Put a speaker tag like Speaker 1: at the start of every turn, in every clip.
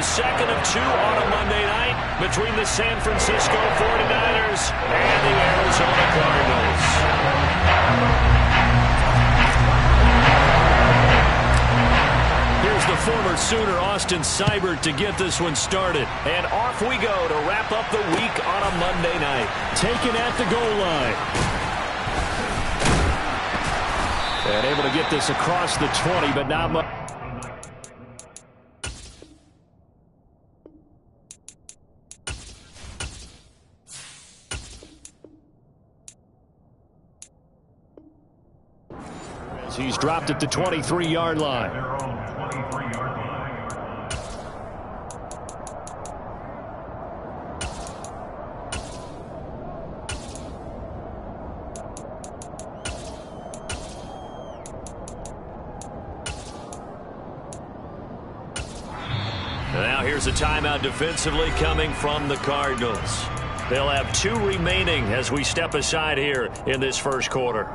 Speaker 1: second of two on a Monday night between the San Francisco 49ers and the Arizona Cardinals. Here's the former Sooner, Austin Seibert, to get this one started. And off we go to wrap up the week on a Monday night. Taken at the goal line. And able to get this across the 20, but not much. He's dropped at the 23-yard line. Now here's a timeout defensively coming from the Cardinals. They'll have two remaining as we step aside here in this first quarter.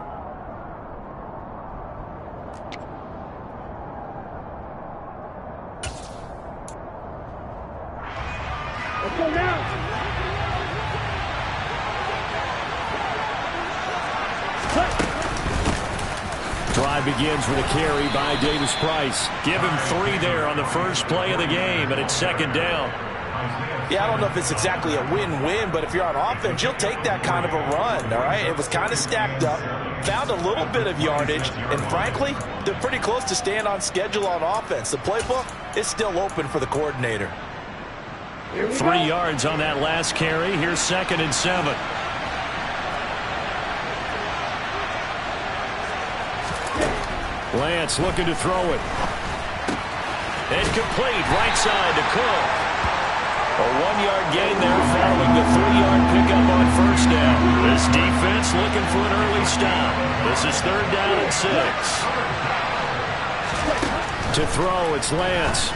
Speaker 1: Drive begins with a carry by Davis Price. Give him 3 there on the first play of the game, and it's second down.
Speaker 2: Yeah, I don't know if it's exactly a win-win, but if you're on offense, you'll take that kind of a run, all right? It was kind of stacked up, found a little bit of yardage, and frankly, they're pretty close to staying on schedule on offense. The playbook is still open for the coordinator.
Speaker 1: 3 yards on that last carry. Here's second and 7. Lance looking to throw it. Incomplete, right side to Cook. A 1-yard gain there following the 3-yard pickup on first down. This defense looking for an early stop. This is third down and 6. To throw, it's Lance.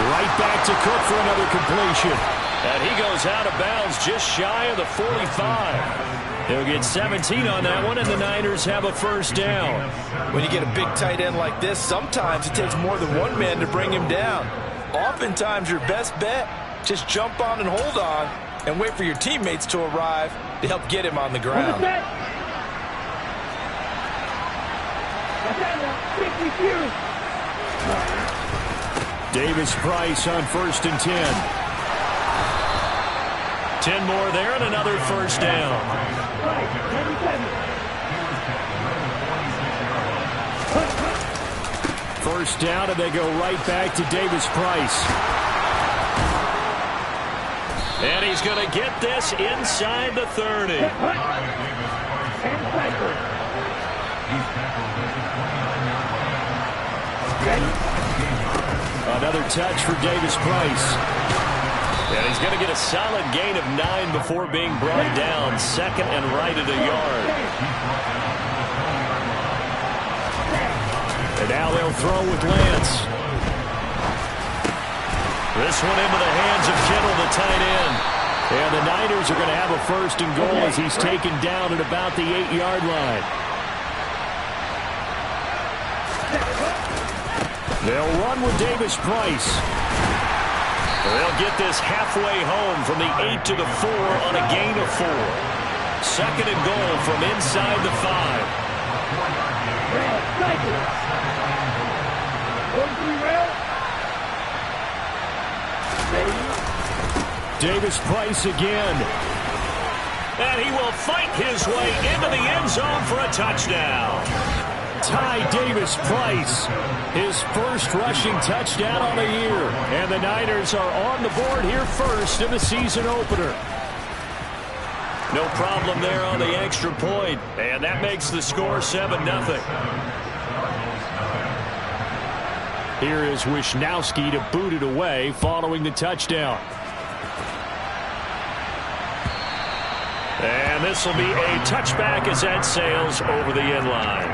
Speaker 1: Right back to Cook for another completion. And he goes out of bounds just shy of the 45. He'll get 17 on that one, and the Niners have a first down.
Speaker 2: When you get a big tight end like this, sometimes it takes more than one man to bring him down. Oftentimes, your best bet, just jump on and hold on and wait for your teammates to arrive to help get him on the ground.
Speaker 1: Davis Price on first and 10. 10 more there and another first down. First down, and they go right back to Davis Price. And he's going to get this inside the 30. Another touch for Davis Price. And he's going to get a solid gain of 9 before being brought down. Second and right at a yard. And now they'll throw with Lance. This one into the hands of Kittle, the tight end. And the Niners are going to have a first and goal as he's taken down at about the 8-yard line. They'll run with Davis Price. They'll get this halfway home from the 8 to the 4 on a gain of 4. Second and goal from inside the 5. Davis Price again. And he will fight his way into the end zone for a touchdown. Ty Davis Price, his first rushing touchdown on the year. And the Niners are on the board here first in the season opener. No problem there on the extra point. And that makes the score 7-0. Here is Wisnowski to boot it away following the touchdown. And this will be a touchback as that sails over the end line.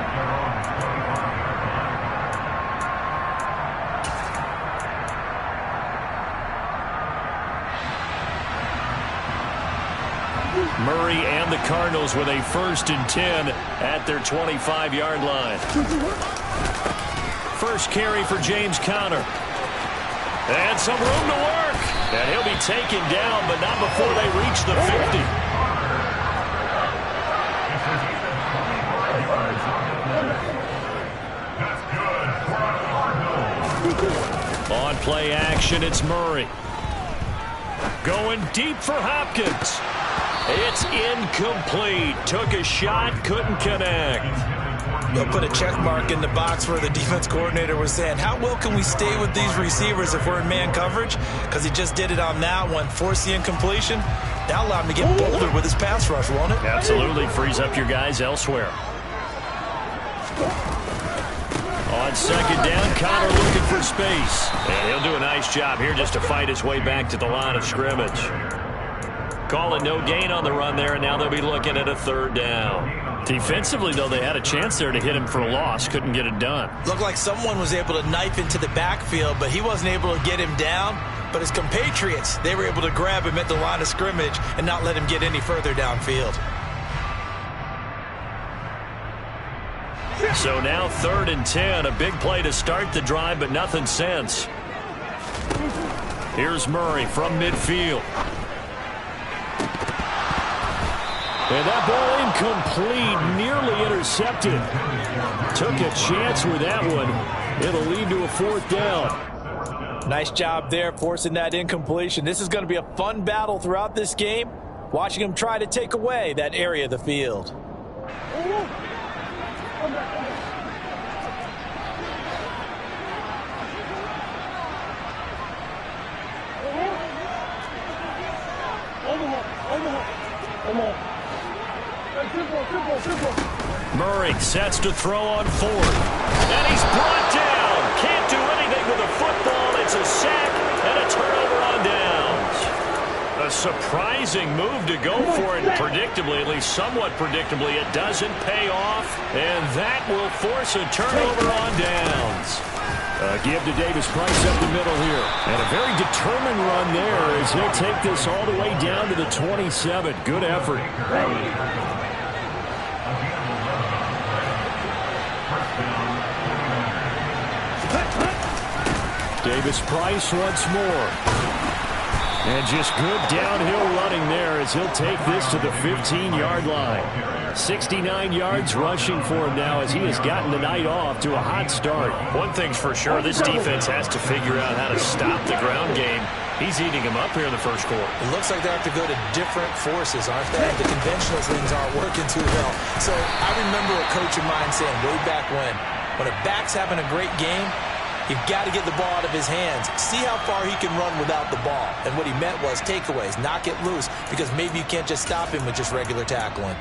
Speaker 1: Murray and the Cardinals with a first and 10 at their 25-yard line. First carry for James Conner. And some room to work. And he'll be taken down, but not before they reach the 50. On play action, it's Murray. Going deep for Hopkins. It's incomplete. Took a shot, couldn't connect.
Speaker 2: They'll put a check mark in the box where the defense coordinator was saying, how well can we stay with these receivers if we're in man coverage? Because he just did it on that one. Force the incompletion. That'll allow him to get bolder with his pass rush, won't it?
Speaker 1: Absolutely. Frees up your guys elsewhere. On second down, Connor looking for space. And he'll do a nice job here just to fight his way back to the line of scrimmage. Calling no gain on the run there, and now they'll be looking at a third down. Defensively, though, they had a chance there to hit him for a loss. Couldn't get it done.
Speaker 2: Looked like someone was able to knife into the backfield, but he wasn't able to get him down. But his compatriots, they were able to grab him at the line of scrimmage and not let him get any further downfield.
Speaker 1: So now 3rd and 10. A big play to start the drive, but nothing since. Here's Murray from midfield. And that ball incomplete, nearly intercepted. Took a chance with that one. It'll lead to a 4th down.
Speaker 2: Nice job there forcing that incompletion. This is going to be a fun battle throughout this game. Watching him try to take away that area of the field.
Speaker 1: Murray sets to throw on 4th. And he's brought down. Can't do anything with a football. It's a sack and a turnover on downs. A surprising move to go for it. Predictably, at least somewhat predictably, it doesn't pay off. And that will force a turnover on downs. Give to Davis Price up the middle here. And a very determined run there as he'll take this all the way down to the 27. Good effort. Davis Price once more. And just good downhill running there as he'll take this to the 15-yard line. 69 yards rushing for him now as he has gotten the night off to a hot start. One thing's for sure, this defense has to figure out how to stop the ground game. He's eating him up here in the first quarter.
Speaker 2: It looks like they have to go to different forces, aren't they? The conventional things aren't working too well. So I remember a coach of mine saying way back when a back's having a great game, you've got to get the ball out of his hands. See how far he can run without the ball. And what he meant was takeaways, knock it loose, because maybe you can't just stop him with just regular tackling.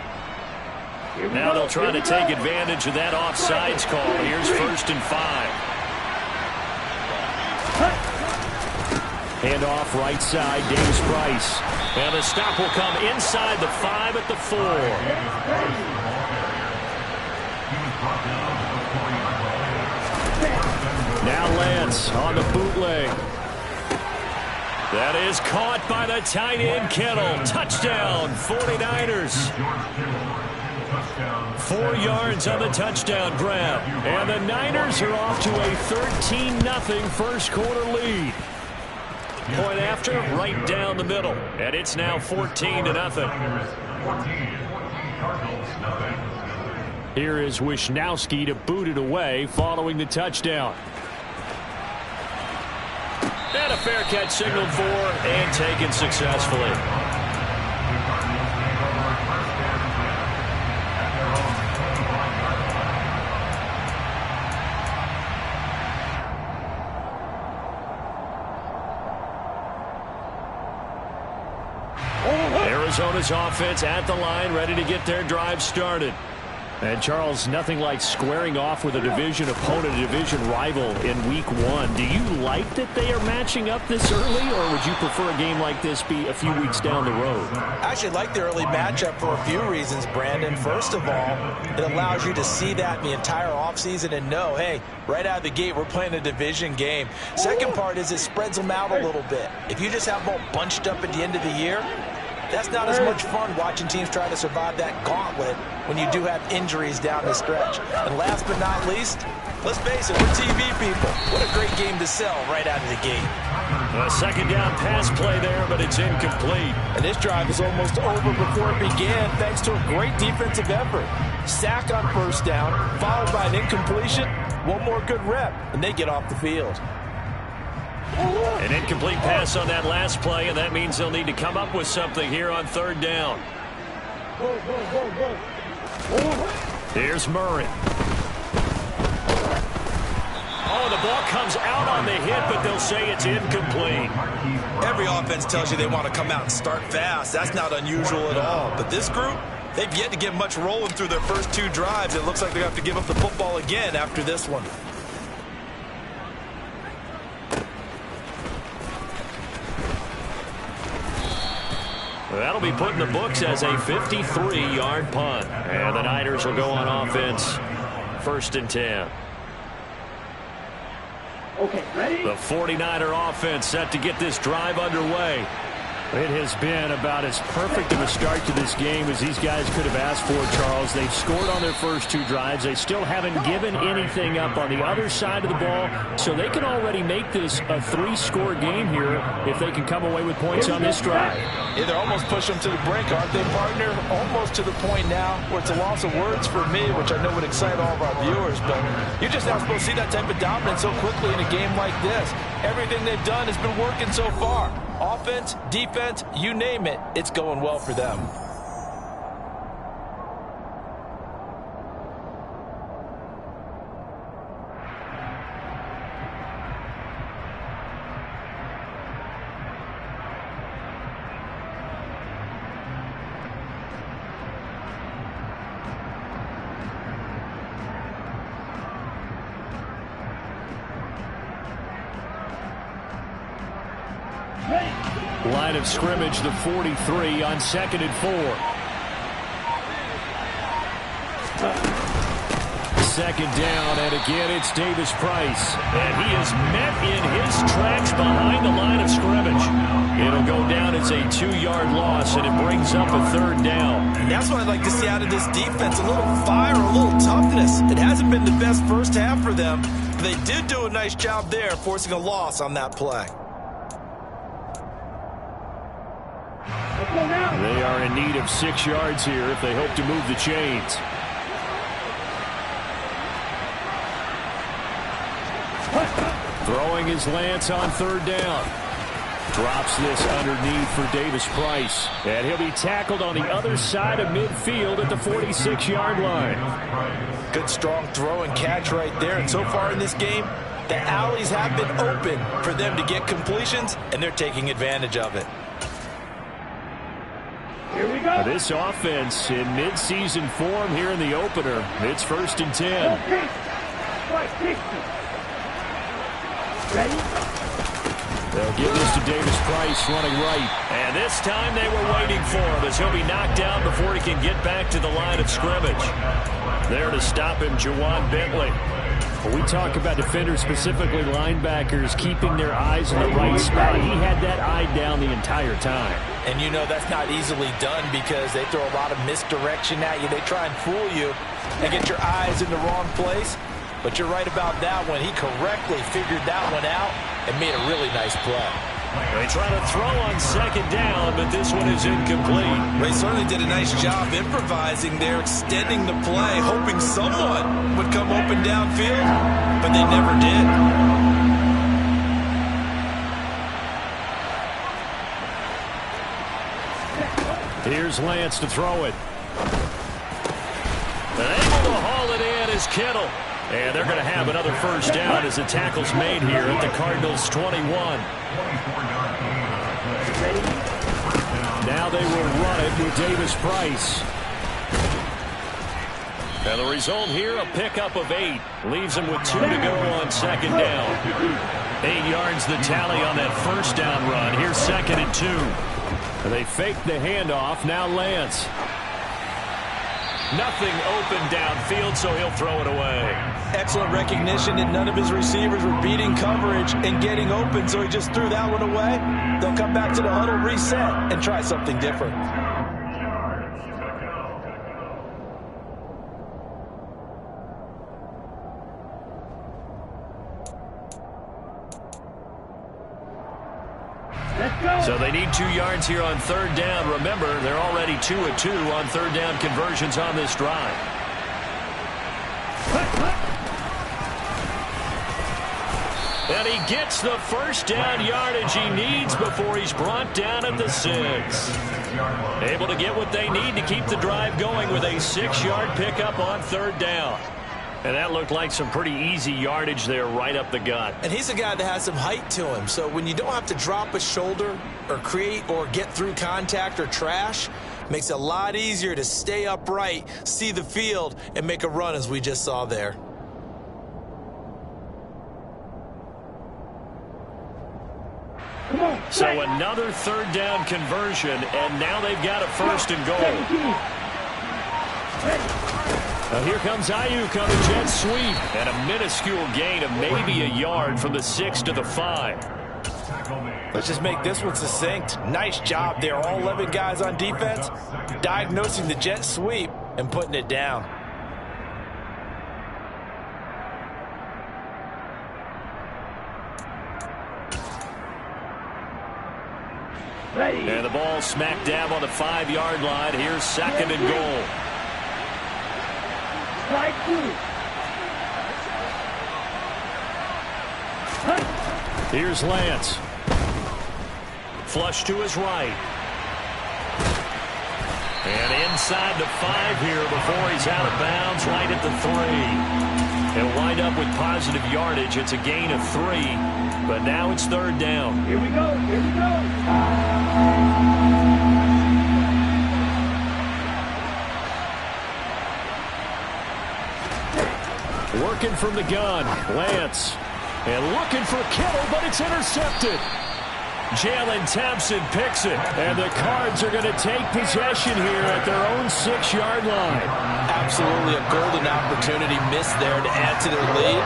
Speaker 1: Now they'll try to take advantage of that offsides call. Here's 1st and 5. Hand off right side, Davis Price. And the stop will come inside the 5 at the 4. Now Lance on the bootleg. That is caught by the tight end Kittle. Touchdown, 49ers. 4 yards on the touchdown grab. And the Niners are off to a 13-0 first quarter lead. Point after, right down the middle. And it's now 14-0. Here is Wisnowski to boot it away following the touchdown. And a fair catch signaled for and taken successfully. Arizona's offense at the line, ready to get their drive started. And, Charles, nothing like squaring off with a division opponent, a division rival in Week 1. Do you like that they are matching up this early, or would you prefer a game like this be a few weeks down the road?
Speaker 2: I actually like the early matchup for a few reasons, Brandon. First of all, it allows you to see that the entire offseason and know, hey, right out of the gate, we're playing a division game. Second part is it spreads them out a little bit. If you just have them all bunched up at the end of the year, that's not as much fun watching teams try to survive that gauntlet when you do have injuries down the stretch. And last but not least, let's face it, we're TV people. What a great game to sell right out of the gate.
Speaker 1: A second down pass play there, but it's incomplete.
Speaker 2: And this drive is almost over before it began thanks to a great defensive effort. Sack on first down, followed by an incompletion. One more good rep, and they get off the field.
Speaker 1: An incomplete pass on that last play, and that means they'll need to come up with something here on third down. Here's Murray. Oh, the ball comes out on the hit, but they'll say it's incomplete.
Speaker 2: Every offense tells you they want to come out and start fast. That's not unusual at all. But this group, they've yet to get much rolling through their first two drives. It looks like they have to give up the football again after this one.
Speaker 1: That'll be put in the books as a 53-yard punt. And the Niners will go on offense, 1st and 10.
Speaker 3: Okay, ready?
Speaker 1: The 49er offense set to get this drive underway. It has been about as perfect of a start to this game as these guys could have asked for, Charles. They've scored on their first two drives. They still haven't given anything up on the other side of the ball, so they can already make this a 3-score game here if they can come away with points on this drive.
Speaker 2: Yeah, they're almost pushing them to the brink, aren't they, partner? Almost to the point now where it's a loss of words for me, which I know would excite all of our viewers, but you're just not supposed to see that type of dominance so quickly in a game like this. Everything they've done has been working so far. Offense, defense, you name it, it's going well for them.
Speaker 1: Line of scrimmage, the 43 on 2nd and 4. 2nd down, and again it's Davis Price. And he is met in his tracks behind the line of scrimmage. It'll go down as a 2-yard loss, and it brings up a 3rd down.
Speaker 2: And that's what I'd like to see out of this defense, a little fire, a little toughness. It hasn't been the best first half for them, but they did do a nice job there, forcing a loss on that play.
Speaker 1: They are in need of 6 yards here if they hope to move the chains. Throwing his Lance on 3rd down. Drops this underneath for Davis Price. And he'll be tackled on the other side of midfield at the 46-yard line.
Speaker 2: Good strong throw and catch right there. And so far in this game, the alleys have been open for them to get completions, and they're taking advantage of it.
Speaker 3: Here we go.
Speaker 1: This offense in midseason form here in the opener. It's 1st and 10.
Speaker 3: Ready?
Speaker 1: They'll give this to Davis Price running right. And this time they were waiting for him as he'll be knocked down before he can get back to the line of scrimmage. There to stop him, Juwan Bentley. When we talk about defenders, specifically linebackers, keeping their eyes in the right spot, he had that eye down the entire time.
Speaker 2: And you know that's not easily done because they throw a lot of misdirection at you. They try and fool you and get your eyes in the wrong place. But you're right about that one. He correctly figured that one out and made a really nice play.
Speaker 1: They try to throw on 2nd down, but this one is incomplete.
Speaker 2: They certainly did a nice job improvising there, extending the play, hoping someone would come open downfield, but they never did.
Speaker 1: Here's Lance to throw it. And able to haul it in is Kittle. And they're going to have another 1st down as the tackle's made here at the Cardinals' 21. Now they will run it with Davis Price. And the result here, a pickup of 8. Leaves them with 2 to go on 2nd down. 8 yards the tally on that 1st down run. Here's 2nd and 2. And they fake the handoff. Now Lance. Nothing open downfield, so he'll throw it away.
Speaker 2: Excellent recognition that none of his receivers were beating coverage and getting open, so he just threw that one away. They'll come back to the huddle, reset, and try something different.
Speaker 3: Let's go.
Speaker 1: So they need 2 yards here on third down. Remember, they're already 2 of 2 on third down conversions on this drive. And he gets the first down yardage he needs before he's brought down at the 6. Able to get what they need to keep the drive going with a 6-yard pickup on third down. And that looked like some pretty easy yardage there right up the gut.
Speaker 2: And he's a guy that has some height to him. So when you don't have to drop a shoulder or create or get through contact or trash, makes it a lot easier to stay upright, see the field, and make a run as we just saw there.
Speaker 1: So another third down conversion, and now they've got a first and goal. Now here comes Ayuk on the jet sweep, and a minuscule gain of maybe a yard from the 6 to the 5.
Speaker 2: Let's just make this one succinct. Nice job there, all 11 guys on defense, diagnosing the jet sweep and putting it down.
Speaker 3: Ready.
Speaker 1: And the ball smack dab on the 5-yard line. Here's second and goal.
Speaker 3: Strike 2.
Speaker 1: Here's Lance. Flush to his right. And inside the 5 here before he's out of bounds, right at the 3. It'll wind up with positive yardage. It's a gain of 3, but now it's third down.
Speaker 3: Here we go. Here we go.
Speaker 1: Working from the gun, Lance. And looking for Kittle, but it's intercepted. Jalen Thompson picks it, and the Cards are going to take possession here at their own 6-yard line.
Speaker 2: Absolutely a golden opportunity missed there to add to their lead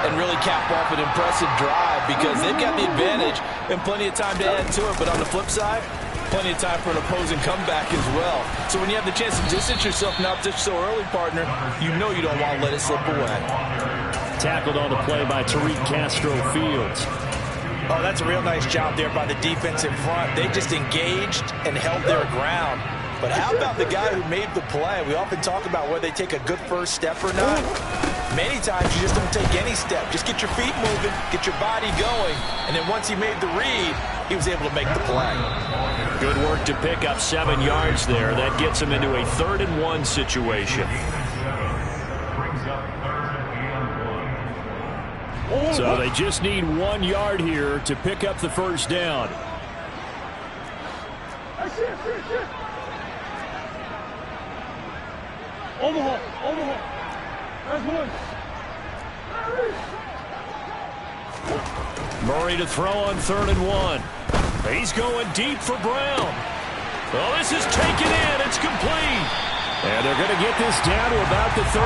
Speaker 2: and really cap off an impressive drive because they've got the advantage and plenty of time to add to it. But on the flip side, plenty of time for an opposing comeback as well. So when you have the chance to distance yourself from opposition so early, partner, you know you don't want to let it slip away.
Speaker 1: Tackled on the play by Tariq Castro Fields.
Speaker 2: Oh, that's a real nice job there by the defense in front. They just engaged and held their ground. But how about the guy who made the play? We often talk about whether they take a good first step or not. Many times you just don't take any step. Just get your feet moving, get your body going, and then once he made the read, he was able to make the play.
Speaker 1: Good work to pick up 7 yards there. That gets him into a 3rd and 1 situation. So they just need 1 yard here to pick up the first down.
Speaker 3: Omaha. That's one.
Speaker 1: Murray to throw on 3rd and 1. He's going deep for Brown. Well, this is taken in. It's complete. And they're going to get this down to about the 37.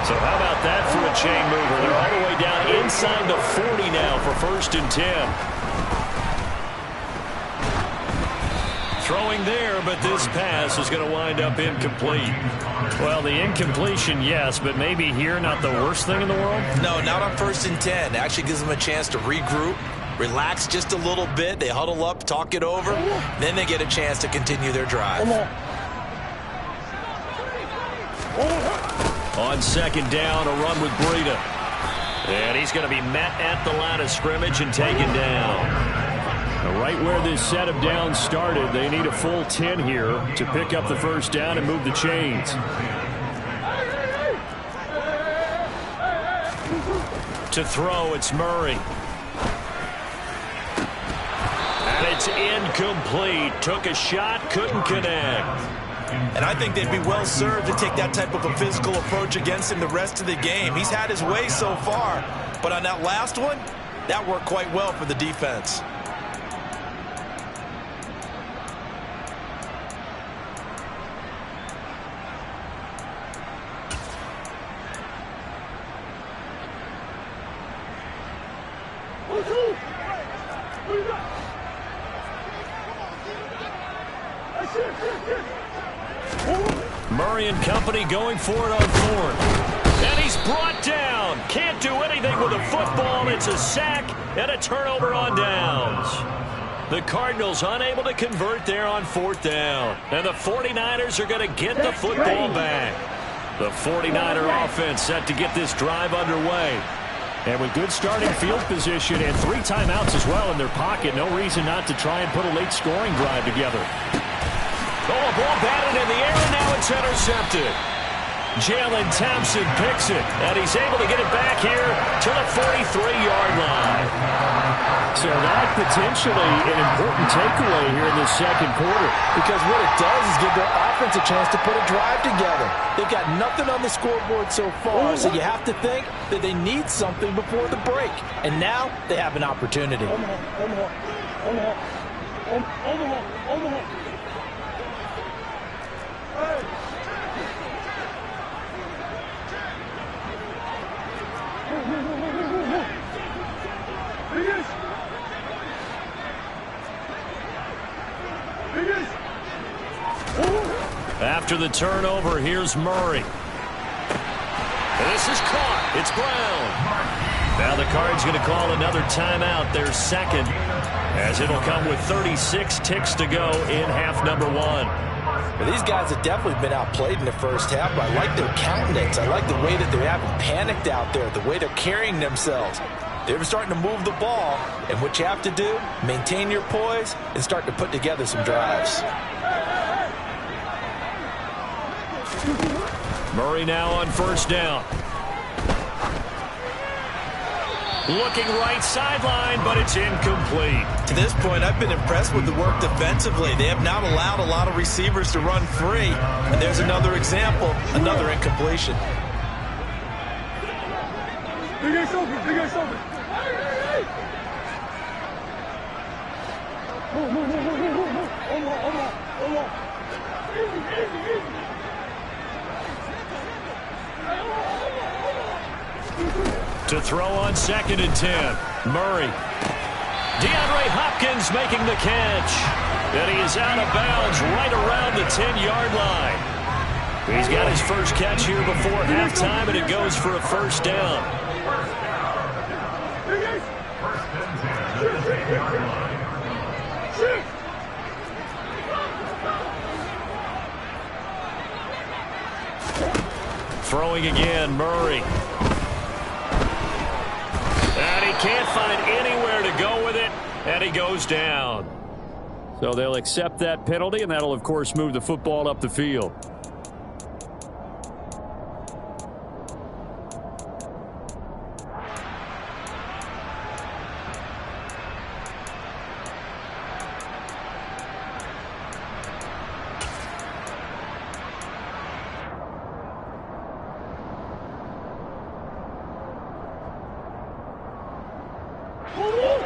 Speaker 1: So how about that for a chain mover? They're all the way down inside the 40 now for 1st and 10. Throwing there, but this pass is going to wind up incomplete. Well, the incompletion, yes, but maybe here not the worst thing in the world?
Speaker 2: No, not on 1st and 10. It actually gives them a chance to regroup, relax just a little bit. They huddle up, talk it over. Then they get a chance to continue their drive.
Speaker 1: On 2nd down, a run with Breida. And he's going to be met at the line of scrimmage and taken down. Right where this set of downs started, they need a full 10 here to pick up the first down and move the chains. To throw, it's Murray. And it's incomplete. Took a shot, couldn't connect.
Speaker 2: And I think they'd be well served to take that type of a physical approach against him the rest of the game. He's had his way so far, but on that last one, that worked quite well for the defense.
Speaker 1: Murray and company going for it on 4th. And he's brought down. Can't do anything with a football. It's a sack and a turnover on downs. The Cardinals unable to convert there on 4th down. And the 49ers are going to get the football back. The 49er offense set to get this drive underway. And with good starting field position and 3 timeouts as well in their pocket, no reason not to try and put a late scoring drive together. Oh, a ball batted in the air, and now it's intercepted. Jalen Thompson picks it, and he's able to get it back here to the 43-yard line.
Speaker 2: So that potentially an important takeaway here in this second quarter, because what it does is give their offense a chance to put a drive together. They've got nothing on the scoreboard so far, so you have to think that they need something before the break. And now they have an opportunity.
Speaker 1: After the turnover, here's Murray. This is caught. It's Brown. Now the Cards going to call another timeout, their second, as it'll come with 36 ticks to go in half number 1.
Speaker 2: Well, these guys have definitely been outplayed in the first half, but I like their countenance. I like the way that they haven't panicked out there, the way they're carrying themselves. They're starting to move the ball, and what you have to do, maintain your poise and start to put together some drives.
Speaker 1: Murray now on 1st down. Looking right sideline, but it's incomplete.
Speaker 2: To this point, I've been impressed with the work defensively. They have not allowed a lot of receivers to run free. And there's another example, another incompletion.
Speaker 3: Big ass open, big ass open.
Speaker 1: To throw on 2nd and 10. Murray. DeAndre Hopkins making the catch. And he is out of bounds right around the 10-yard line. He's got his first catch here before halftime, and it goes for a 1st down. Throwing again, Murray. And he can't find anywhere to go with it, and he goes down. So they'll accept that penalty, and that'll, of course, move the football up the field.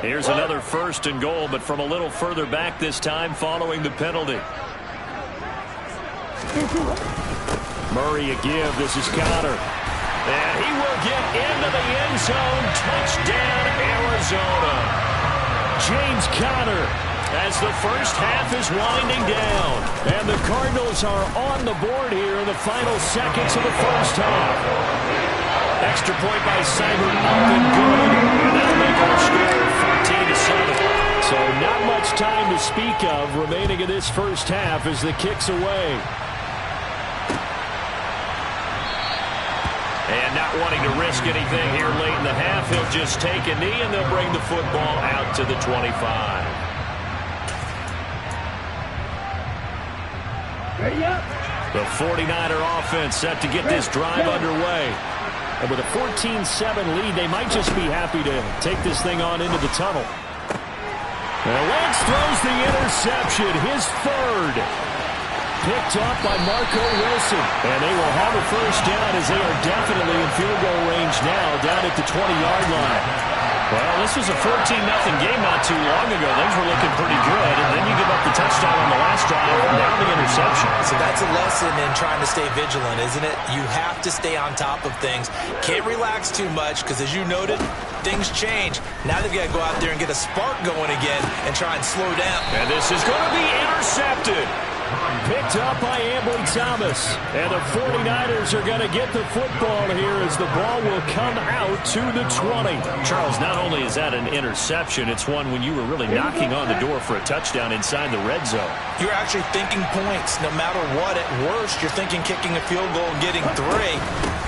Speaker 1: Here's another 1st and goal, but from a little further back this time following the penalty. Murray a give. This is Conner. And he will get into the end zone. Touchdown, Arizona. James Conner, as the first half is winding down. And the Cardinals are on the board here in the final seconds of the first half. Extra point by Seibert up and good. And that'll make our score 14-7. So not much time to speak of remaining in this first half as the kick's away. And not wanting to risk anything here late in the half, he'll just take a knee and they'll bring the football out to the 25. The 49er offense set to get this drive underway. And with a 14-7 lead, they might just be happy to take this thing on into the tunnel. And Wentz throws the interception, his 3rd. Picked up by Marco Wilson. And they will have a first down as they are definitely in field goal range now down at the 20-yard line. Well, this was a 14-0 game not too long ago. Things were looking pretty good, and then you give up the touchdown on the last drive, and now the interception.
Speaker 2: So that's a lesson in trying to stay vigilant, isn't it? You have to stay on top of things. Can't relax too much, because as you noted, things change. Now they've got to go out there and get a spark going again and try and slow down.
Speaker 1: And this is going to be intercepted. Picked up by Ambry Thomas. And the 49ers are going to get the football here as the ball will come out to the 20.
Speaker 4: Charles, not only is that an interception, it's one when you were really knocking on the door for a touchdown inside the red zone.
Speaker 2: You're actually thinking points. No matter what, at worst, you're thinking kicking a field goal and getting 3.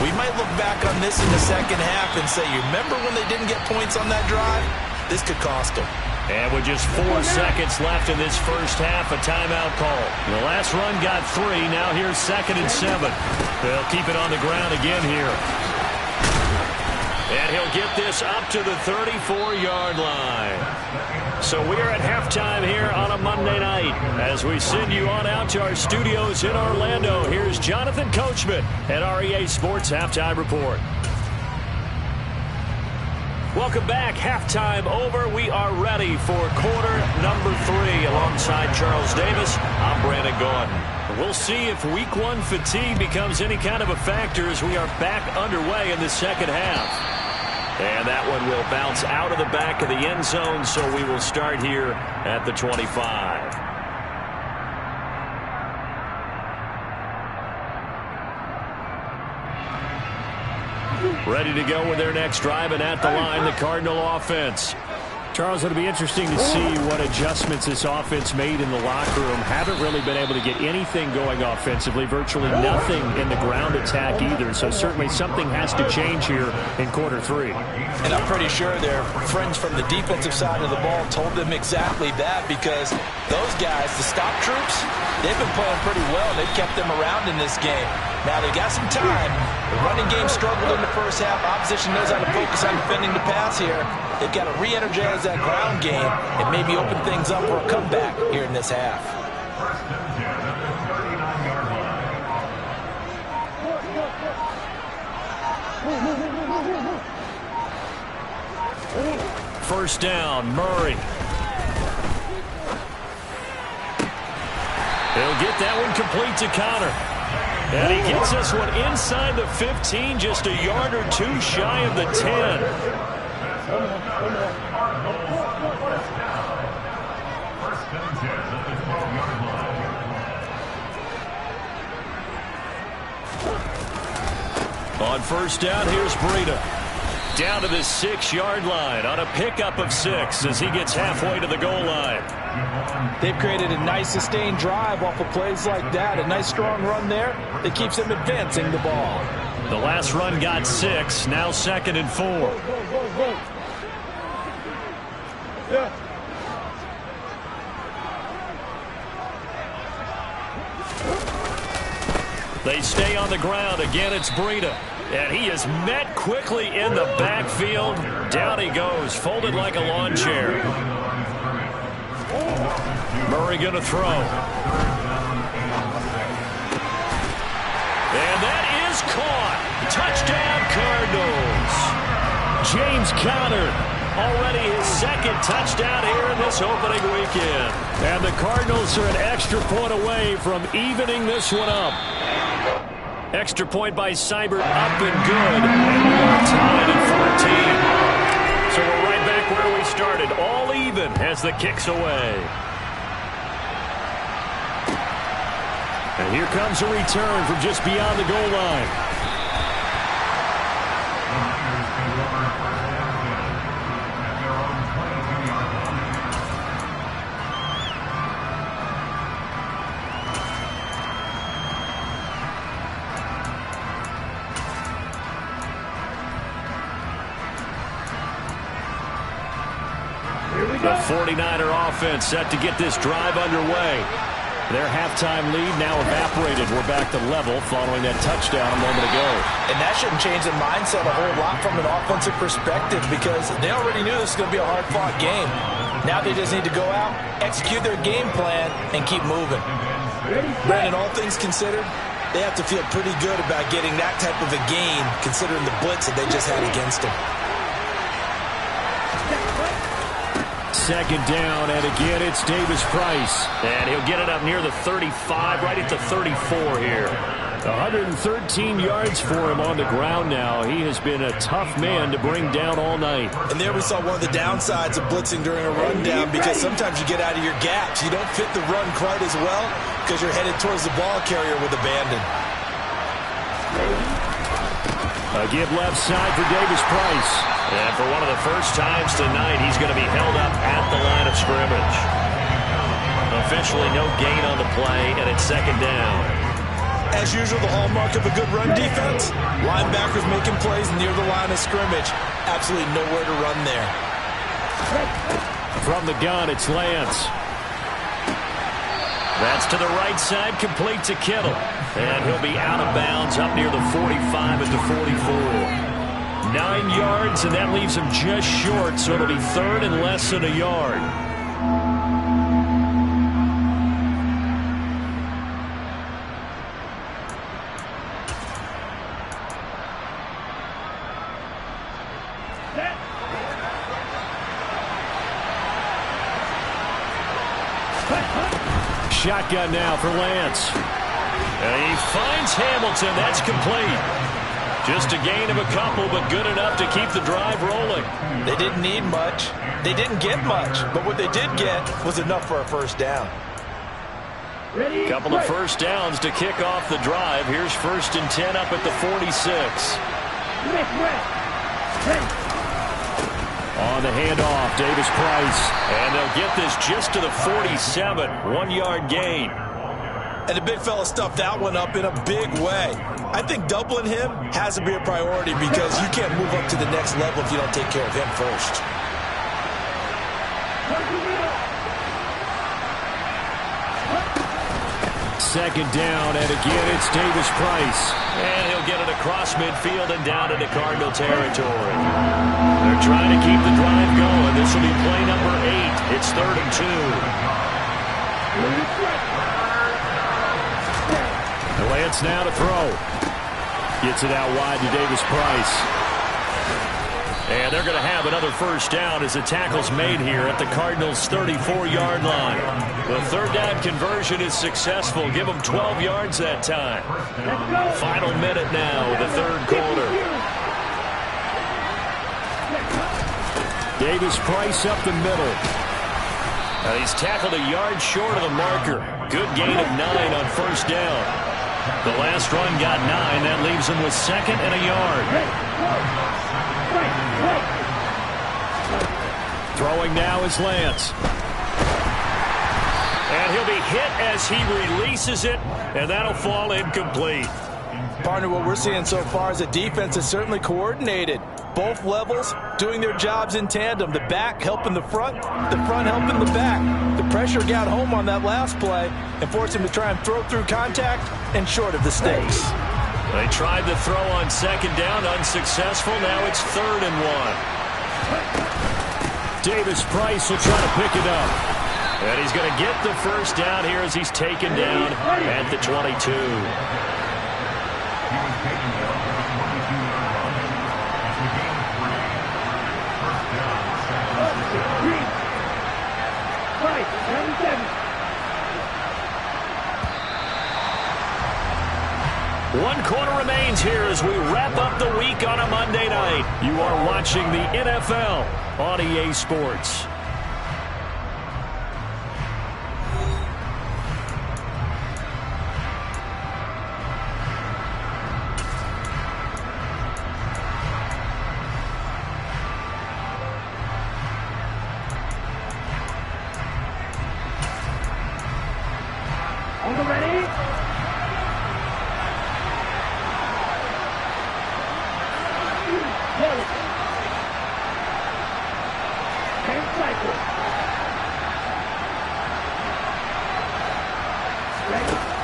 Speaker 2: We might look back on this in the second half and say, you remember when they didn't get points on that drive? This could cost them.
Speaker 1: And with just 4 seconds left in this first half, a timeout call. The last run got 3. Now here's 2nd and 7. They'll keep it on the ground again here. And he'll get this up to the 34-yard line. So we are at halftime here on a Monday night. As we send you on out to our studios in Orlando, here's Jonathan Coachman at REA Sports Halftime Report. Welcome back. Halftime over. We are ready for quarter number 3. Alongside Charles Davis, I'm Brandon Gaudin. We'll see if week 1 fatigue becomes any kind of a factor as we are back underway in the second half. And that one will bounce out of the back of the end zone, so we will start here at the 25. Ready to go with their next drive, and at the line, the Cardinal offense. Charles, it'll be interesting to see what adjustments this offense made in the locker room. Haven't really been able to get anything going offensively, virtually nothing in the ground attack either. So certainly something has to change here in quarter 3.
Speaker 2: And I'm pretty sure their friends from the defensive side of the ball told them exactly that, because those guys, the stop troops, they've been playing pretty well. They've kept them around in this game. Now they got some time. The running game struggled in the first half. Opposition knows how to focus on defending the pass here. They've got to re-energize that ground game and maybe open things up for a comeback here in this half.
Speaker 1: First down, Murray. He'll get that one complete to Connor. And he gets this one inside the 15, just a yard or 2 shy of the 10. On first down, here's Breida. Down to the 6-yard line on a pickup of 6 as he gets halfway to the goal line.
Speaker 2: They've created a nice sustained drive off of plays like that. A nice strong run there that keeps them advancing the ball.
Speaker 1: The last run got 6. Now 2nd and 4. They stay on the ground. Again, it's Breida. And he is met quickly in the backfield. Down he goes, folded like a lawn chair. Murray going to throw. And that is caught. Touchdown, Cardinals. James Conner, already his 2nd touchdown here in this opening weekend. And the Cardinals are an extra point away from evening this one up. Extra point by Seibert, up and good. And we are tied at 14. So we're right back where we started. All even as the kick's away. And here comes a return from just beyond the goal line. The 49er offense set to get this drive underway. Their halftime lead now evaporated. We're back to level following that touchdown a moment ago.
Speaker 2: And that shouldn't change the mindset a whole lot from an offensive perspective, because they already knew this was going to be a hard-fought game. Now they just need to go out, execute their game plan, and keep moving. Brandon, all things considered, they have to feel pretty good about getting that type of a gain, considering the blitz that they just had against them.
Speaker 1: 2nd down, and again it's Davis Price. And he'll get it up near the 35, right at the 34 here. 113 yards for him on the ground now. He has been a tough man to bring down all night.
Speaker 2: And there we saw one of the downsides of blitzing during a rundown, because sometimes you get out of your gaps. You don't fit the run quite as well because you're headed towards the ball carrier with abandon.
Speaker 1: A give left side for Davis Price.
Speaker 4: And for one of the first times tonight, he's going to be held up at the line of scrimmage. Officially no gain on the play, and it's second down.
Speaker 2: As usual, the hallmark of a good run defense, linebackers making plays near the line of scrimmage. Absolutely nowhere to run there.
Speaker 1: From the gun, it's Lance.
Speaker 4: That's to the right side, complete to Kittle. And he'll be out of bounds up near the 45 at the 44. 9 yards, and that leaves him just short, so it'll be third and less than a yard.
Speaker 1: Shotgun now for Lance.
Speaker 4: And he finds Hamilton. That's complete. Just a gain of a couple, but good enough to keep the drive rolling.
Speaker 2: They didn't need much. They didn't get much. But what they did get was enough for a first down.
Speaker 4: Couple of first downs to kick off the drive. Here's 1st and 10 up at the 46.
Speaker 1: On the handoff, Davis Price.
Speaker 4: And they'll get this just to the 47. 1-yard gain.
Speaker 2: And the big fella stuffed that one up in a big way. I think doubling him has to be a priority, because you can't move up to the next level if you don't take care of him first.
Speaker 1: Second down, and again it's Davis Price.
Speaker 4: And he'll get it across midfield and down into Cardinal territory. They're trying to keep the drive going. This will be play number 8. It's 3rd and 2.
Speaker 1: Lance now to throw. Gets it out wide to Davis Price. And they're going to have another first down as the tackle's made here at the Cardinals' 34-yard line. The third down conversion is successful. Give them 12 yards that time. Final minute now, the third quarter. Davis Price up the middle.
Speaker 4: Now he's tackled a yard short of the marker. Good gain of 9 on first down. The last run got 9. That leaves him with 2nd and a yard.
Speaker 1: Throwing now is Lance.
Speaker 4: And he'll be hit as he releases it, and that'll fall incomplete.
Speaker 2: Partner, what we're seeing so far is a defense is certainly coordinated. Both levels doing their jobs in tandem. The back helping the front helping the back. The pressure got home on that last play and forced him to try and throw through contact and short of the stakes.
Speaker 4: They tried to throw on second down, unsuccessful. Now it's 3rd and 1.
Speaker 1: Davis Price will try to pick it up.
Speaker 4: And he's going to get the first down here as he's taken down at the 22. One quarter remains here as we wrap up the week on a Monday night.
Speaker 1: You are watching the NFL on EA Sports.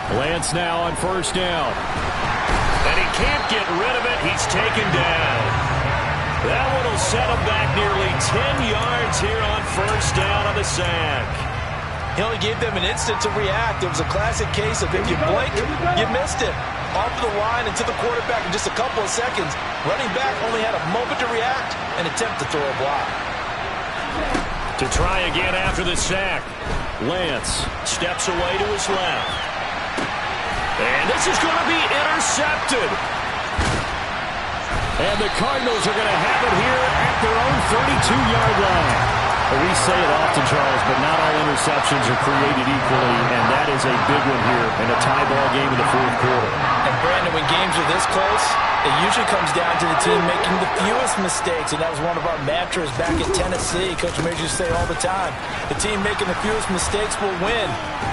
Speaker 1: Lance now on first down.
Speaker 4: And he can't get rid of it. He's taken down. That one will set him back nearly 10 yards here on first down on the sack.
Speaker 2: He only gave them an instant to react. It was a classic case of if you blink, you missed it. Off the line and to the quarterback in just a couple of seconds. Running back only had a moment to react and attempt to throw a block.
Speaker 4: To try again after the sack.
Speaker 1: Lance
Speaker 4: steps away to his left.
Speaker 1: And this is going to be intercepted. And the Cardinals are going to have it here at their own 32-yard line. Well, we say it often, Charles, but not all interceptions are created equally, and that is a big one here in a tie ball game in the fourth quarter.
Speaker 2: And, Brandon, when games are this close, it usually comes down to the team making the fewest mistakes, and that was one of our mantras back at Tennessee. Coach Mears used to say all the time, the team making the fewest mistakes will win.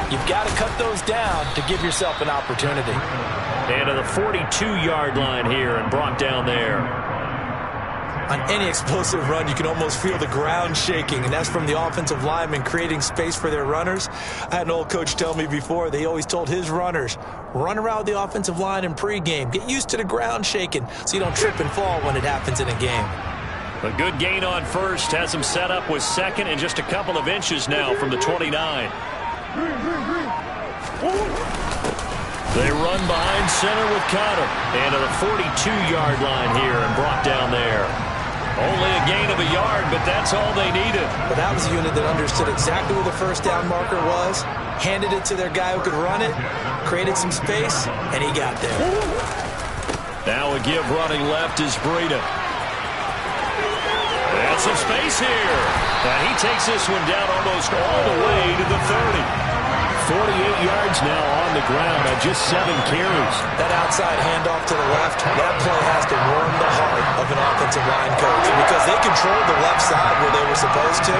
Speaker 2: You've got to cut those down to give yourself an opportunity.
Speaker 1: And to the 42-yard line here and brought down there.
Speaker 2: On any explosive run, you can almost feel the ground shaking, and that's from the offensive linemen creating space for their runners. I had an old coach tell me before, they always told his runners, run around the offensive line in pregame. Get used to the ground shaking so you don't trip and fall when it happens in a game.
Speaker 1: A good gain on first has him set up with second and just a couple of inches now from the 29. They run behind center with Conner. And to the 42-yard line here and brought down there. Only a gain of a yard, but that's all they needed.
Speaker 2: But that was a unit that understood exactly where the first down marker was, handed it to their guy who could run it, created some space, and he got there.
Speaker 1: Now a give running left is Breida. That's some space here. And he takes this one down almost all the way to the 30. 48 yards now on the ground on just 7 carries.
Speaker 2: That outside handoff to the left, that play has to warm the heart of an offensive line coach because they controlled the left side where they were supposed to.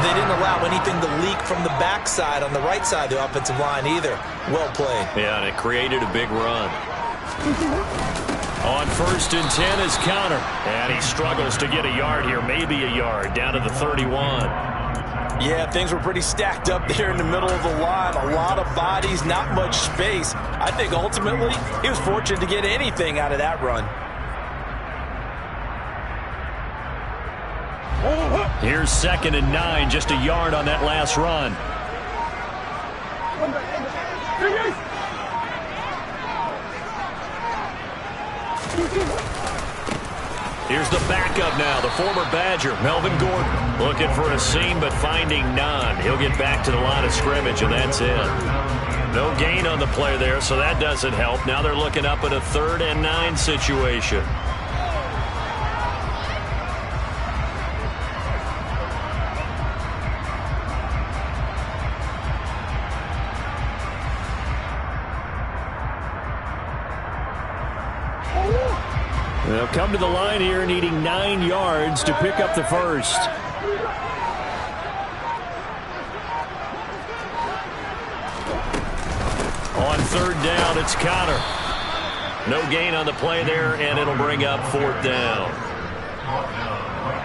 Speaker 2: They didn't allow anything to leak from the backside on the right side of the offensive line either. Well played.
Speaker 1: Yeah, and it created a big run. On 1st and 10 is Conner. And he struggles to get a yard here, maybe a yard, down to the 31.
Speaker 2: Yeah, things were pretty stacked up there in the middle of the line. A lot of bodies, not much space. I think ultimately he was fortunate to get anything out of that run.
Speaker 1: Here's 2nd and 9, just a yard on that last run. Here's the backup now, the former Badger, Melvin Gordon. Looking for a seam, but finding none. He'll get back to the line of scrimmage, and that's it. No gain on the play there, so that doesn't help. Now they're looking up at a 3rd and 9 situation. They'll come to the line here needing 9 yards to pick up the first. On 3rd down, it's Conner. No gain on the play there, and it'll bring up 4th down.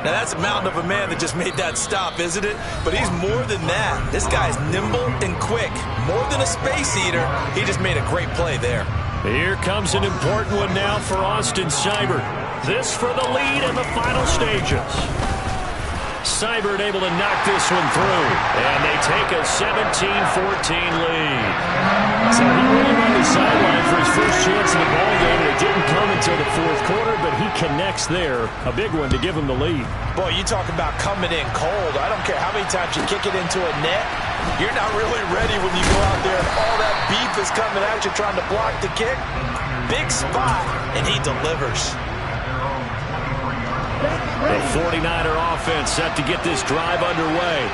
Speaker 2: Now, that's a mountain of a man that just made that stop, isn't it? But he's more than that. This guy's nimble and quick. More than a space eater, he just made a great play there.
Speaker 1: Here comes an important one now for Austin Seibert. This for the lead in the final stages. Seibert able to knock this one through, and they take a 17-14 lead. So he really on the sideline for his first chance in the ballgame, and it didn't come until the fourth quarter, but he connects there. A big one to give him the lead.
Speaker 2: Boy, you talk about coming in cold. I don't care how many times you kick it into a net. You're not really ready when you go out there and all that beef is coming at you trying to block the kick. Big spot, and he delivers.
Speaker 1: The 49er offense set to get this drive underway.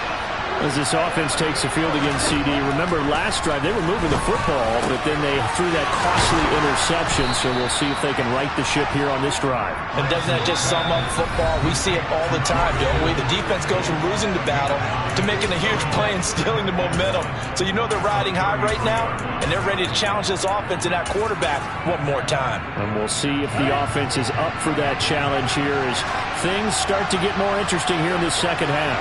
Speaker 1: As this offense takes the field against CD, remember last drive they were moving the football, but then they threw that costly interception, so we'll see if they can right the ship here on this drive.
Speaker 2: And doesn't that just sum up football? We see it all the time, don't we? The defense goes from losing the battle to making a huge play and stealing the momentum. So you know they're riding high right now, and they're ready to challenge this offense and that quarterback one more time.
Speaker 1: And we'll see if the offense is up for that challenge here as things start to get more interesting here in this second half.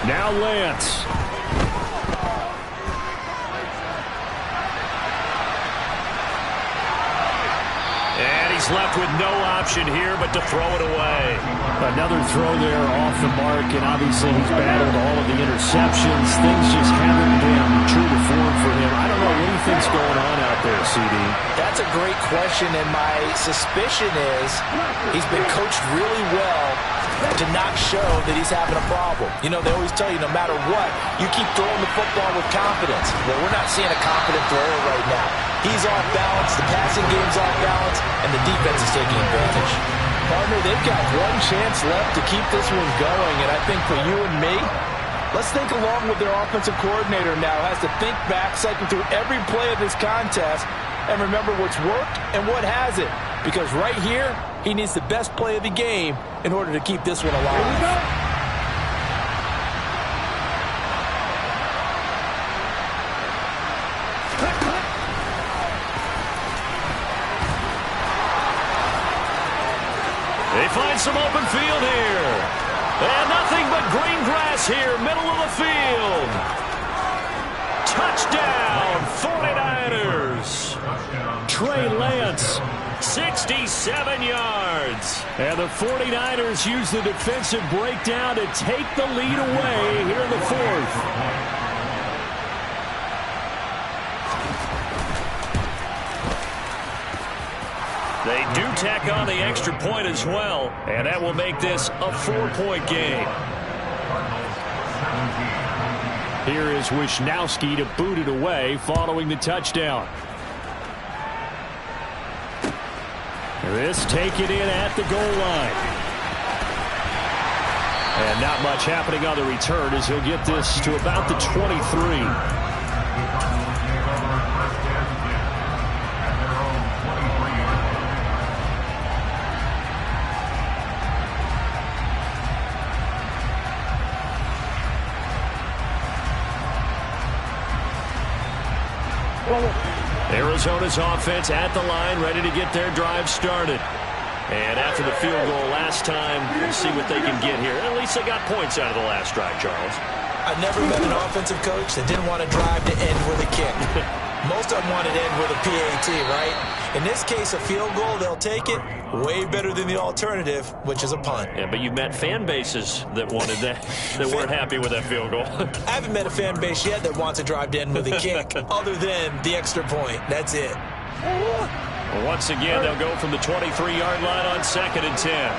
Speaker 1: Now Lance. And he's left with no option here but to throw it away. Another throw there off the mark, and obviously he's battled all of the interceptions. Things just haven't been true to form for him. I don't know what he thinks going on out there, CD.
Speaker 2: That's a great question, and my suspicion is he's been coached really well to not show that he's having a problem. You know, they always tell you no matter what, you keep throwing the football with confidence. Well, we're not seeing a confident thrower right now. He's off balance, the passing game's off balance, and the defense is taking advantage. Partner, they've got one chance left to keep this one going, and I think for you and me, let's think along with their offensive coordinator now. Has to think back, cycle through every play of this contest, and remember what's worked and what hasn't. Because right here, he needs the best play of the game in order to keep this one alive.
Speaker 1: They find some open field here. And nothing but green grass here, middle of the field. Touchdown, 49ers. Trey Lance, 67 yards. And the 49ers use the defensive breakdown to take the lead away here in the fourth. They do tack on the extra point as well, and that will make this a 4-point game. Here is Wisnowski to boot it away following the touchdown. This taken in at the goal line. And not much happening on the return as he'll get this to about the 23. Arizona's offense at the line, ready to get their drive started. And after the field goal last time, we'll see what they can get here. At least they got points out of the last drive, Charles.
Speaker 2: I've never met an offensive coach that didn't want to drive to end with a kick. Most of them wanted to end with a PAT, right? In this case, a field goal, they'll take it. Way better than the alternative, which is a punt.
Speaker 1: Yeah, but you've met fan bases that wanted that, that weren't happy with that field goal.
Speaker 2: I haven't met a fan base yet that wants to drive to end with a kick, other than the extra point. That's it.
Speaker 1: Well, once again, they'll go from the 23-yard line on 2nd and 10.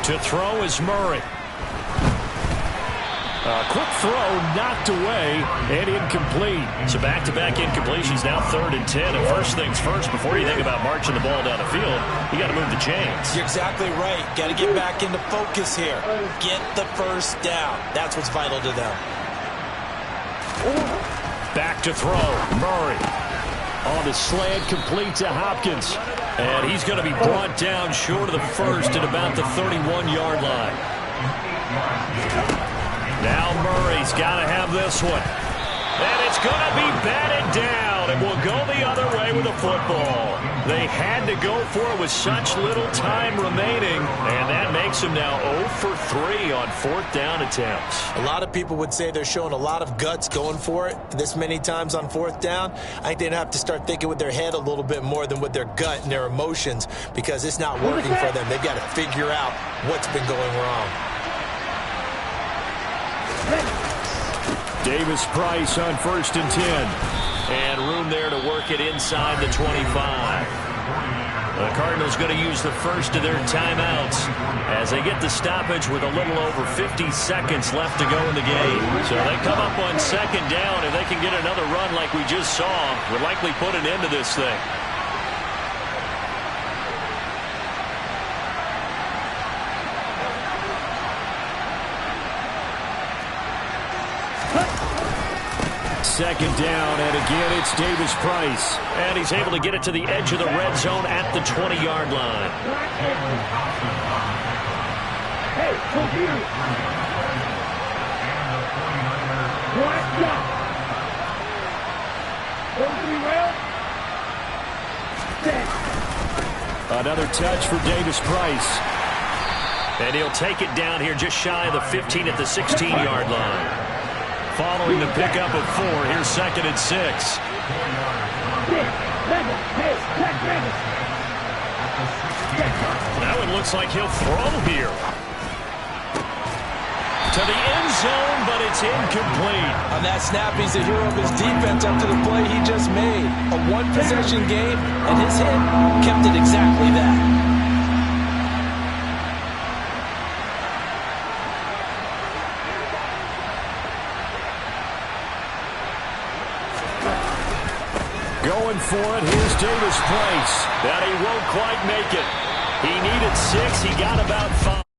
Speaker 1: To throw is Murray. Quick throw knocked away and incomplete. So back-to-back incompletions, now 3rd and 10. And first things first, before you think about marching the ball down the field, you got to move the chains.
Speaker 2: You're exactly right. Got to get back into focus here. Get the first down. That's what's vital to them.
Speaker 1: Back to throw. Murray on the slant, complete to Hopkins. And he's going to be brought down short of the first at about the 31-yard line. Now Murray's got to have this one. And it's going to be batted down. It will go the other way with the football. They had to go for it with such little time remaining. And that makes them now 0 for 3 on 4th down attempts.
Speaker 2: A lot of people would say they're showing a lot of guts going for it this many times on 4th down. I think they'd have to start thinking with their head a little bit more than with their gut and their emotions, because it's not working for them. They've got to figure out what's been going wrong.
Speaker 1: Davis Price on 1st and 10. And room there to work it inside the 25. The Cardinals going to use the first of their timeouts as they get the stoppage with a little over 50 seconds left to go in the game. So they come up on 2nd down. If they can get another run like we just saw, would likely put an end to this thing. Second down, and again it's Davis Price. And he's able to get it to the edge of the red zone at the 20-yard line.
Speaker 3: Hey, computer.
Speaker 1: Another touch for Davis Price. And he'll take it down here just shy of the 15 at the 16-yard line. Following the pickup of 4, here's 2nd and 6. Now it looks like he'll throw here.
Speaker 4: to the end zone, but it's incomplete.
Speaker 2: On that snap, he's the hero of his defense up to the play he just made. A one-possession game, and his hit kept it exactly that.
Speaker 1: Going for it, here's Davis Price.
Speaker 4: That he won't quite make it. He needed 6, he got about 5.